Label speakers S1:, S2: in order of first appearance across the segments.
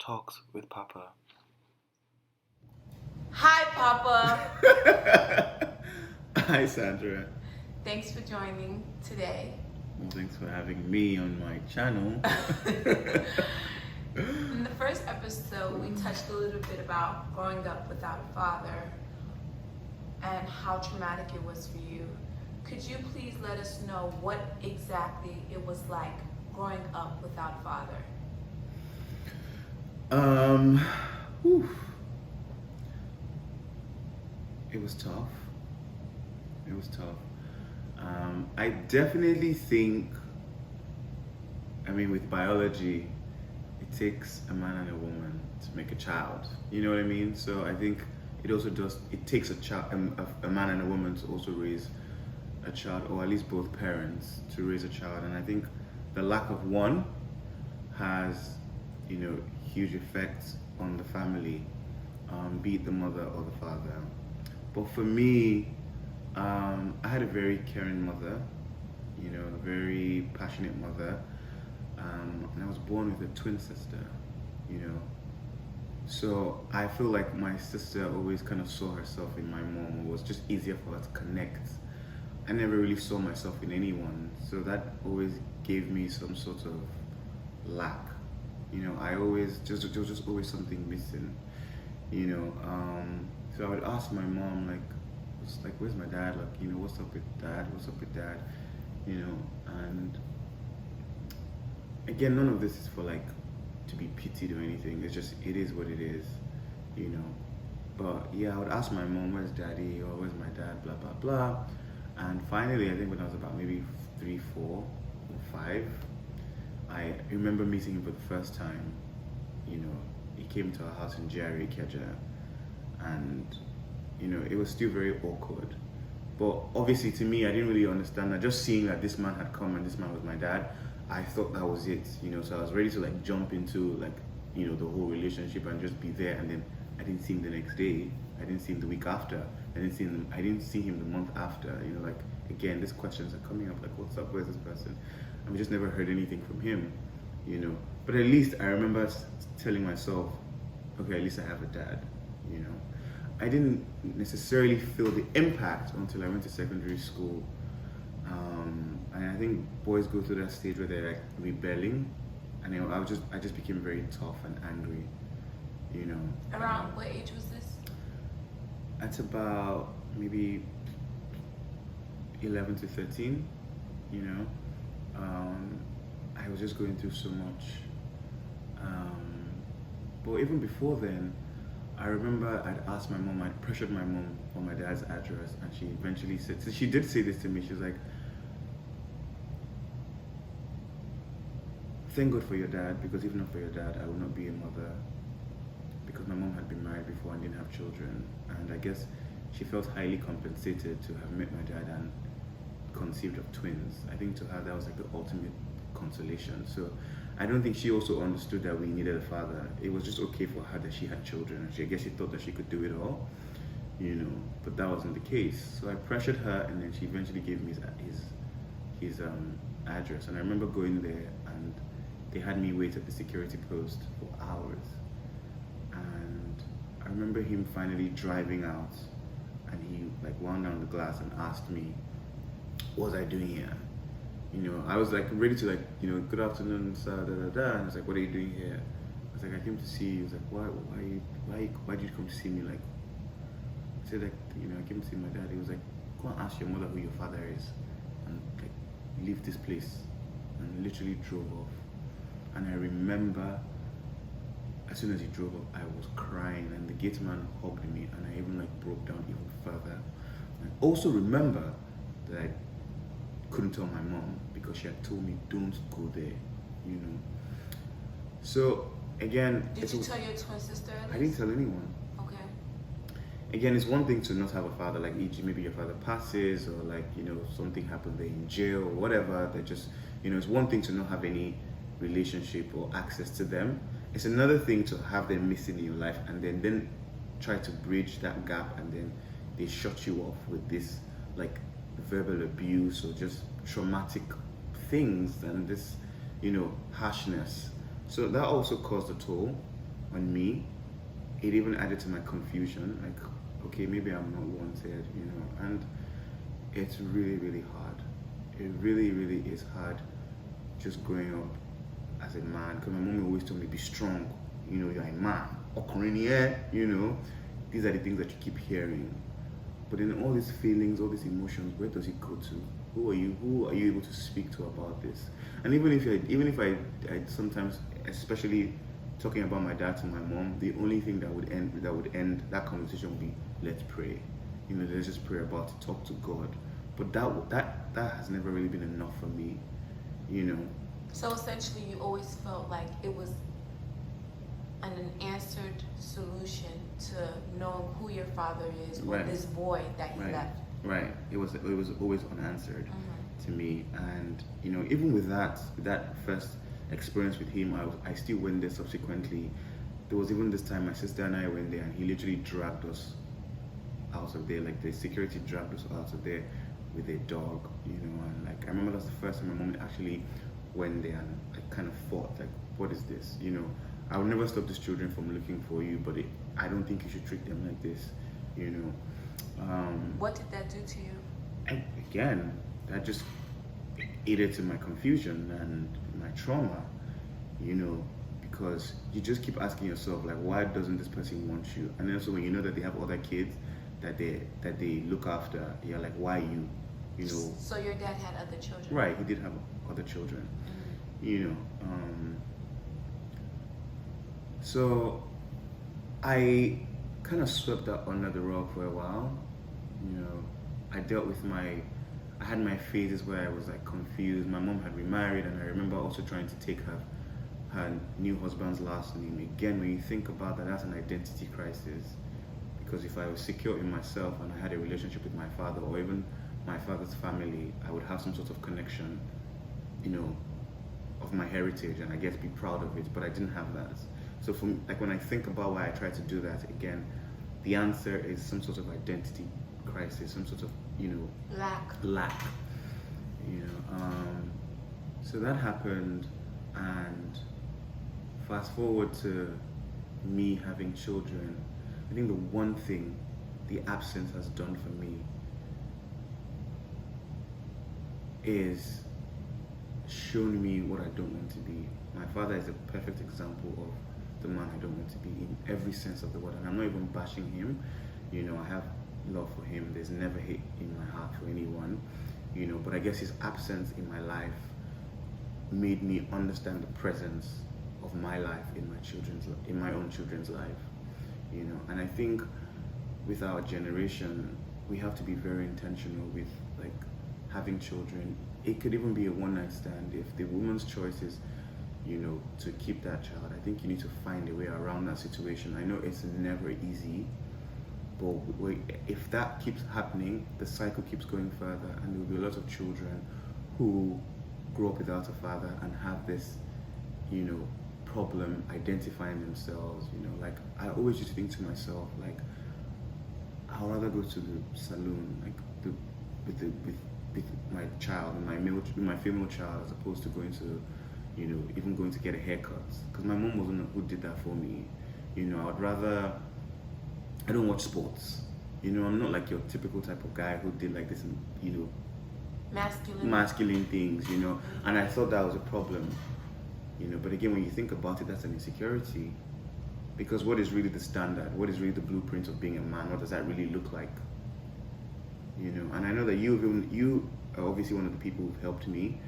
S1: Talks with Papa.
S2: Hi, Papa.
S1: Hi, Sandra.
S2: Thanks for joining today.
S1: Well, thanks for having me on my channel.
S2: In the first episode, we touched a little bit about growing up without a father and how traumatic it was for you. Could you please let us know what exactly it was like growing up without a father?
S1: Um, whew. It was tough. It was tough. I definitely think, with biology, it takes a man and a woman to make a child. You know what I mean? So I think it takes a man and a woman to also raise a child, or at least both parents to raise a child. And I think the lack of one has, huge effects on the family, be it the mother or the father. But for me, I had a very caring mother, a very passionate mother, and I was born with a twin sister, you know. So I feel like my sister always kind of saw herself in my mom. It was just easier for her to connect. I never really saw myself in anyone, so that always gave me some sort of lack. There was just always something missing. So I would ask my mom where's my dad? What's up with dad? What's up with dad? And again, none of this is for to be pitied or anything. It is what it is, you know. But yeah, I would ask my mom, where's daddy, or where's my dad, blah blah blah. And finally, I think when I was about maybe 3, 4, or 5, I remember meeting him for the first time. He came to our house in GRA Keja, and it was still very awkward. But obviously, to me, I didn't really understand that. Just seeing that this man had come and this man was my dad, I thought that was it. So I was ready to jump into the whole relationship and just be there. And then I didn't see him the next day. I didn't see him the week after. I didn't see him the month after. Again, these questions are coming up. What's up? Where's this person? And we just never heard anything from him. But at least I remember telling myself, okay, at least I have a dad. I didn't necessarily feel the impact until I went to secondary school. And I think boys go through that stage where they're rebelling, and I just became very tough and angry.
S2: Around what age was this?
S1: At about maybe 11 to 13. I was just going through so much. But even before then, I remember I'd asked my mom, I'd pressured my mom for my dad's address, and she eventually said, so she did say this to me, she was like, thank God for your dad, because if not for your dad, I would not be a mother, because my mom had been married before and didn't have children, and I guess she felt highly compensated to have met my dad and conceived of twins. I think to her that was the ultimate consolation. So I don't think she also understood that we needed a father. It was just okay for her that she had children. I guess she thought that she could do it all, but that wasn't the case. So I pressured her, and then she eventually gave me his address. And I remember going there, and they had me wait at the security post for hours. And I remember him finally driving out, and he wound down the glass and asked me, what was I doing here? I was ready to good afternoon, sir, da da da. And I was like, what are you doing here? I was like, I came to see you. He was like, why did you come to see me? I said I came to see my dad. He was like, go and ask your mother who your father is, and leave this place. And literally drove off. And I remember, as soon as he drove off, I was crying, and the gate man hugged me, and I even broke down even further. And I also remember that I couldn't tell my mom because she had told me don't go there, So again,
S2: Did you tell your twin sister?
S1: I didn't tell anyone.
S2: Okay.
S1: Again, it's one thing to not have a father, e.g. maybe your father passes, or something happened there in jail or whatever. That just it's one thing to not have any relationship or access to them. It's another thing to have them missing in your life, and then try to bridge that gap, and then they shut you off with this verbal abuse or just traumatic things and this harshness. So that also caused a toll. on me. It even added to my confusion. Like, okay, maybe I'm not wanted, and it's really, really hard. It really, really is hard just growing up as a man. Because my mom always told me, be strong. You're a man. Ọkùnrin ni ẹ́. These are the things that you keep hearing. But then all these feelings, all these emotions, where does it go to? Who are you? Who are you able to speak to about this? And even if I sometimes, especially talking about my dad to my mom, the only thing that would end that conversation would be, let's pray. Let's just pray about it, talk to God. But that has never really been enough for me.
S2: So essentially, you always felt like it was an unanswered solution to knowing who your father is, or
S1: Right.
S2: this void that he left.
S1: Right. It was always unanswered to me, and even with that first experience with him, I still went there subsequently. There was even this time my sister and I went there, and he literally dragged us out of there. Like, the security dragged us out of there with a dog, and like I remember that's the first time my mom actually went there, and I kind of thought, like, what is this? I would never stop these children from looking for you, but I don't think you should treat them like this.
S2: What did that do to you?
S1: And again, that just added to my confusion and my trauma, because you just keep asking yourself, like, why doesn't this person want you? And then also when you know that they have other kids that they look after, you're like, why you?
S2: So your dad had other children?
S1: Right, he did have other children. So I kind of swept that under the rug for a while. I dealt with I had my phases where I was like confused. My mom had remarried, and I remember also trying to take her new husband's last name. Again, when you think about that, that's an identity crisis. Because if I was secure in myself and I had a relationship with my father, or even my father's family, I would have some sort of connection, of my heritage, and I guess be proud of it. But I didn't have that. So when I think about why I tried to do that, again, the answer is some sort of identity crisis, some sort of lack. So that happened, and fast forward to me having children. I think the one thing the absence has done for me is shown me what I don't want to be. My father is a perfect example of the man I don't want to be in every sense of the word, and I'm not even bashing him. I have love for him. There's never hate in my heart for anyone, but I guess his absence in my life made me understand the presence of my life in my own children's life, and I think with our generation, we have to be very intentional with, like, having children. It could even be a one-night stand. If the woman's choice is to keep that child, I think you need to find a way around that situation. I know it's never easy, but if that keeps happening, the cycle keeps going further, and there will be a lot of children who grow up without a father and have this, problem identifying themselves. Like, I always used to think to myself, like, I'd rather go to the saloon, like, with my child, my female child, as opposed to going to, even going to get a haircut. Because my mom wasn't who did that for me. I don't watch sports. I'm not like your typical type of guy who did like this, masculine things, and I thought that was a problem, but again, when you think about it, that's an insecurity, because what is really the standard? What is really the blueprint of being a man? What does that really look like? And I know that you are obviously one of the people who've helped me.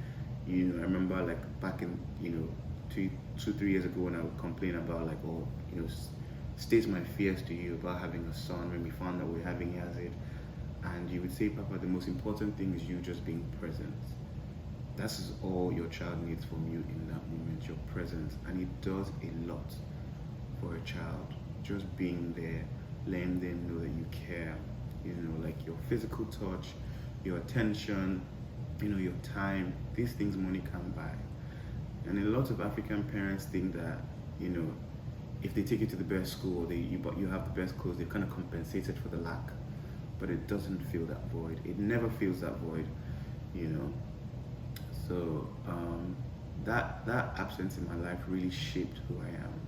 S1: I remember, like, back in 2-3 years ago, when I would complain about, like, state my fears to you about having a son, when we found that we were having Yazid, and you would say, Papa, the most important thing is you just being present. That's all your child needs from you in that moment, your presence. And it does a lot for a child, just being there, letting them know that you care, like your physical touch, your attention, your time. These things money can't buy. And a lot of African parents think that, if they take you to the best school, you have the best clothes, they've kind of compensated for the lack. But it doesn't fill that void. It never fills that void, So that absence in my life really shaped who I am.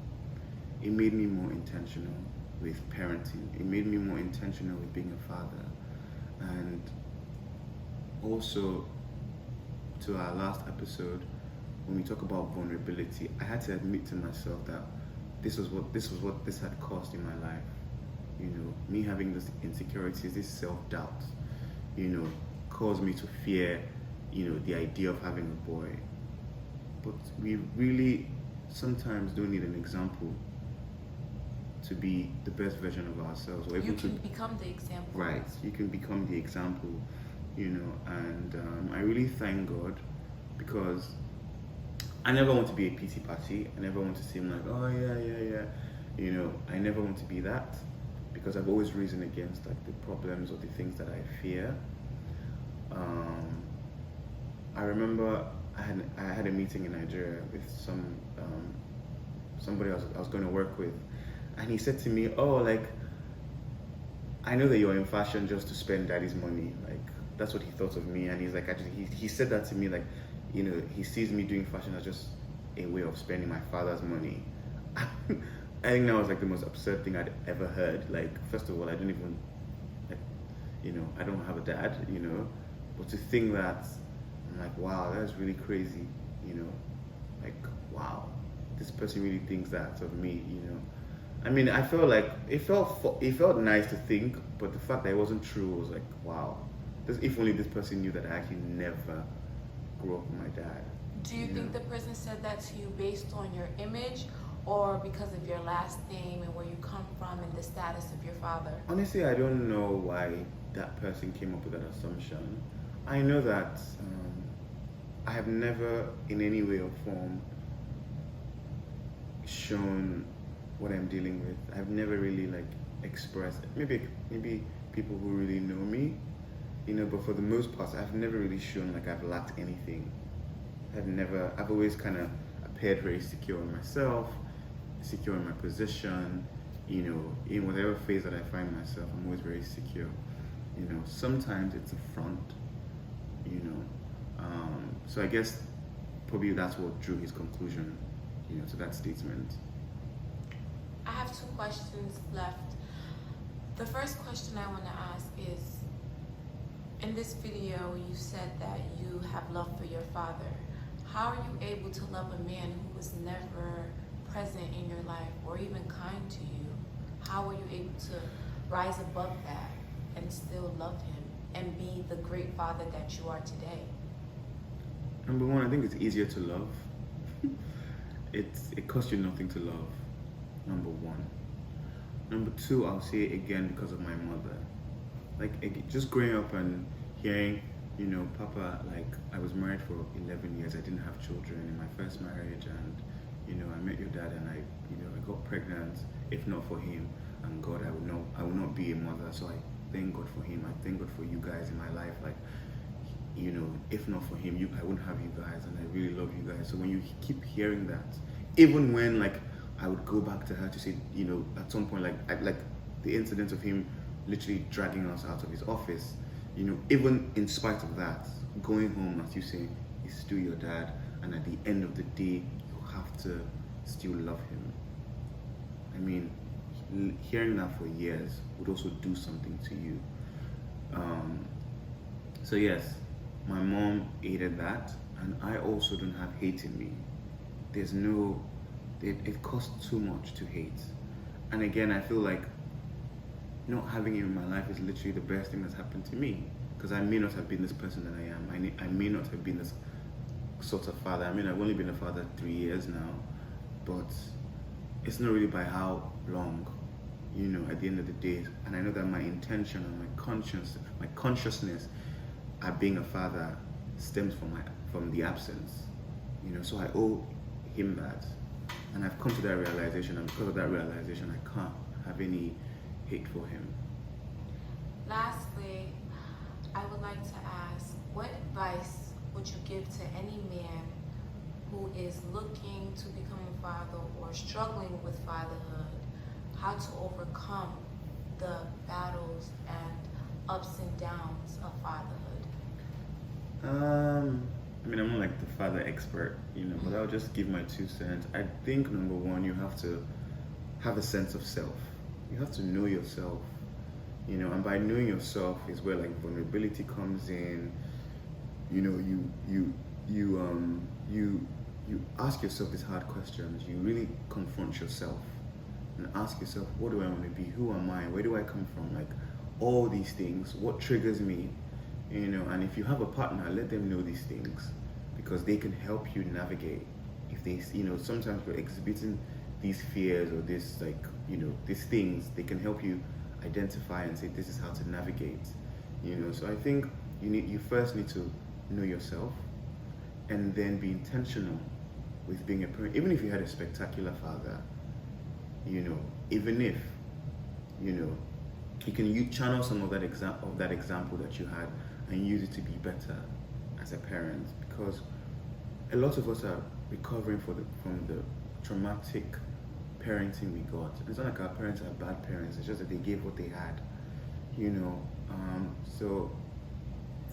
S1: it made me more intentional with parenting. It made me more intentional with being a father. And also, to our last episode, when we talk about vulnerability, I had to admit to myself that this was what this had caused in my life. Me having this insecurities, this self-doubt, caused me to fear, the idea of having a boy. But we really sometimes don't need an example to be the best version of ourselves.
S2: You can become the example.
S1: Right, you can become the example, and I really thank God, because I never want to be a pity party. I never want to seem like, oh yeah. I never want to be that, because I've always reasoned against like the problems or the things that I fear. I remember I had a meeting in Nigeria with somebody I was going to work with, and he said to me, oh, like, I know that you're in fashion just to spend daddy's money. Like, that's what he thought of me. And he's like, actually, he said that to me, like, he sees me doing fashion as just a way of spending my father's money. I think that was like the most absurd thing I'd ever heard. Like, first of all, I don't even, like, I don't have a dad, but to think that, I'm like, wow, that's really crazy, like, wow, this person really thinks that of me, I mean, I felt like, it felt nice to think, but the fact that it wasn't true was like, wow, if only this person knew that I actually never grew up with my dad.
S2: Do you think the person said that to you based on your image, or because of your last name and where you come from and the status of your father?
S1: Honestly, I don't know why that person came up with that assumption. I know that I have never in any way or form shown what I'm dealing with. I've never really like expressed, maybe people who really know me, but for the most part, I've never really shown like I've lacked anything. I've always kind of appeared very secure in myself, secure in my position, in whatever phase that I find myself, I'm always very secure. Sometimes it's a front, so I guess probably that's what drew his conclusion, to that statement.
S2: I have 2 questions left. The first question I want to ask is, in this video, you said that you have love for your father. How are you able to love a man who was never present in your life or even kind to you? How were you able to rise above that and still love him and be the great father that you are today?
S1: Number one, I think it's easier to love. It costs you nothing to love. Number one. Number two, I'll say it again because of my mother. Like, just growing up and hearing, Papa, like, I was married for 11 years. I didn't have children in my first marriage, and I met your dad, and I got pregnant. If not for him and God, I would not be a mother. So I thank God for him. I thank God for you guys in my life. Like, if not for him, I wouldn't have you guys, and I really love you guys. So when you keep hearing that, even when like I would go back to her to say, at some point, like the incident of him literally dragging us out of his office, even in spite of that, going home, as you say, is still your dad, and at the end of the day, you have to still love him. I mean, hearing that for years would also do something to you. So yes, my mom hated that, and I also don't have hate in me. It costs too much to hate. And again, I feel like not having him in my life is literally the best thing that's happened to me, because I may not have been this person that I am. I may not have been this sort of father. I mean, I've only been a father 3 years now, but it's not really by how long, at the end of the day. And I know that my intention and my consciousness at being a father stems from the absence, so I owe him that. And I've come to that realization, and because of that realization, I can't have any hate for him.
S2: Lastly, I would like to ask, what advice would you give to any man who is looking to become a father or struggling with fatherhood, how to overcome the battles and ups and downs of fatherhood?
S1: I mean, I'm not like the father expert, but I'll just give my 2 cents. I think number one, you have to have a sense of self. You have to know yourself, and by knowing yourself is where like vulnerability comes in. You ask yourself these hard questions. You really confront yourself and ask yourself, what do I want to be? Who am I? Where do I come from? Like all these things, what triggers me? And if you have a partner, let them know these things, because they can help you navigate. If they, sometimes we're exhibiting these fears or this, like, these things, they can help you identify and say, this is how to navigate. So I think you first need to know yourself, and then be intentional with being a parent. Even if you had a spectacular father, even if, you can channel some of that example that you had and use it to be better as a parent, because a lot of us are recovering from the traumatic parenting we got. It's not like our parents are bad parents, it's just that they gave what they had, so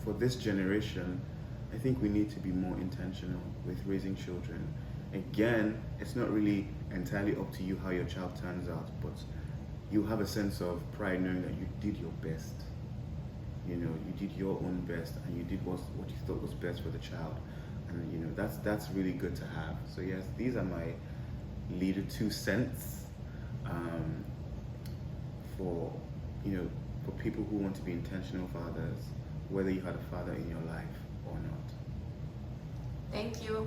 S1: for this generation, I think we need to be more intentional with raising children. Again, it's not really entirely up to you how your child turns out, but you have a sense of pride knowing that you did your best. You did your own best, and you did what you thought was best for the child, and that's really good to have. So yes, these are my little 2 cents for people who want to be intentional fathers, whether you had a father in your life or not.
S2: Thank you.